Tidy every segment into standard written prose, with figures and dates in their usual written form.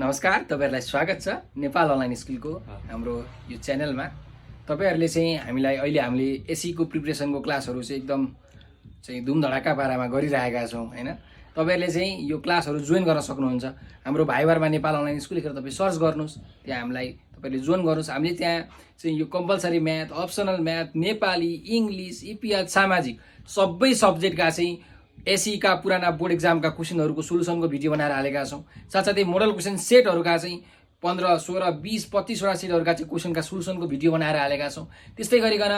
नमस्कार, तपाईहरुलाई स्वागत छ नेपाल अनलाइन स्कुलको हाम्रो यो च्यानलमा। तपाईहरुले चाहिँ हामीले एसई को प्रिपरेसनको क्लासहरु चाहिँ एकदम चाहिँ धुमधडाका पारामा गरिरहेका छौं हैन। तपाईहरुले चाहिँ यो क्लासहरु जोइन गर्न सक्नुहुन्छ। हाम्रो भाइबरमा नेपाल अनलाइन स्कुल लेखेर तपाई सर्च गर्नुस्, त्यहाँ हामीलाई तपाईले जोइन गर्नुस्। हामीले त्यहाँ चाहिँ यो compulsory math, optional math, Nepali, English, इतिहास, सामाजिक सबै सब्जेक्टका चाहिँ एसई का पुराना बोर्ड एक्जाम का क्वेशनहरुको सोलुसनको भिडियो बनाएर हालेका छौं। साथसाथै मोडल क्वेशन सेटहरुका चाहिँ 15, 16, 20, 25 वटा सेटहरुका चाहिँ क्वेशनका सोलुसनको भिडियो बनाएर हालेका छौं। त्यस्तै गरिकन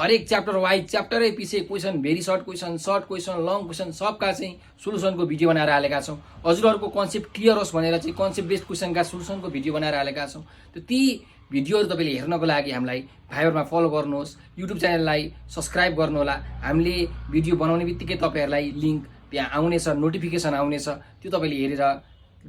हरेक च्याप्टर वाइज च्याप्टरै पछि question, very short question, long question सबका चाहिँ सोलुसनको भिडियो बनाएर हालेका छौं। हजुरहरुको कन्सेप्ट क्लियर होस् भनेर चाहिँ कन्सेप्ट बेस्ड क्वेशनका सोलुसनको भिडियो बनाएर हालेका छौं। ती भिडियोहरु तपाईले हेर्नको लागि हामीलाई भाइबरमा फलो गर्नुहोस्, युट्युब च्यानललाई सब्स्क्राइब गर्नुहोला। हामीले भिडियो बनाउने बित्तिकै तपाईहरुलाई लिंक त्यहाँ आउनेछ, नोटिफिकेसन आउनेछ, त्यो तपाईले हेरेर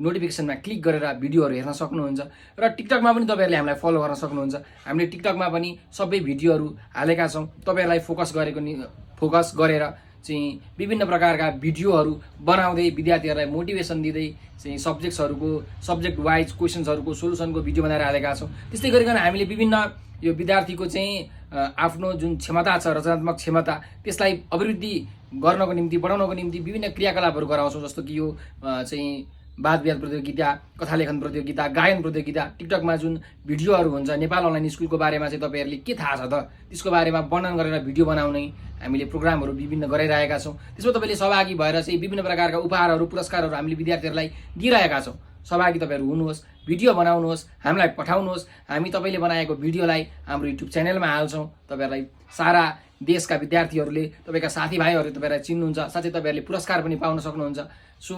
नोटिफिकेसनमा क्लिक गरेर भिडियोहरु हेर्न सक्नुहुन्छ। र टिकटकमा पनि तपाईहरुले हामीलाई फलो गर्न सक्नुहुन्छ। हामीले टिकटकमा पनि सबै भिडियोहरु हालेका छौं। तपाईहरुलाई फोकस गरेर चाहिँ विभिन्न प्रकारका भिडियोहरु बनाउँदै विद्यार्थीहरुलाई मोटिभेसन दिँदै चाहिँ सब्जेक्ट वाइज क्वेशन्सहरुको सोलुसनको भिडियो बनाएर हालेका छौं। त्यस्तै गरिकन हामीले विभिन्न यो विद्यार्थीको चाहिँ आफ्नो जुन क्षमता छ, रचनात्मक क्षमता, त्यसलाई अभिवृद्धि गर्नको निम्ति, बढाउनको निम्ति विभिन्न क्रियाकलापहरु गराउँछौं। जस्तो कि यो चाहिँ वाद विवाद प्रतियोगिता, कथा लेखन प्रतियोगिता, गायन प्रतियोगिता, टिकटकमा जुन भिडियोहरु हुन्छ नेपाल अनलाइन स्कुलको बारेमा चाहिँ तपाईहरुले के थाहा छ त, त्यसको बारेमा वर्णन गरेर भिडियो बनाउने हामीले प्रोग्रामहरु विभिन्न गराइरहेका छौं। त्यसमा तपाईले सहभागी भएर चाहिँ विभिन्न प्रकारका उपहारहरु, पुरस्कारहरु हामीले विद्यार्थीहरुलाई दिइरहेका छौं। सहभागी तपाईहरु हुनुहोस्, भिडियो बनाउनुहोस्, हामीलाई पठाउनुहोस्। हामी तपाईले बनाएको भिडियोलाई हाम्रो युट्युब च्यानलमा हाल्छौं। तपाईहरुलाई सारा देशका विद्यार्थीहरुले, तपाईका साथीभाइहरुले तपाईहरुलाई चिन्नुहुन्छ, साथै तपाईहरुले पुरस्कार पनि पाउन सक्नुहुन्छ। सो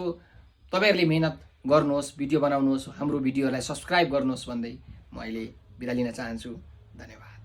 तपाईहरुले मेहनत गर्नुहोस्, भिडियो बनाउनुहोस्, हाम्रो भिडियोलाई सब्स्क्राइब गर्नुहोस् भन्दै म अहिले बिदा लिन चाहन्छु। धन्यवाद।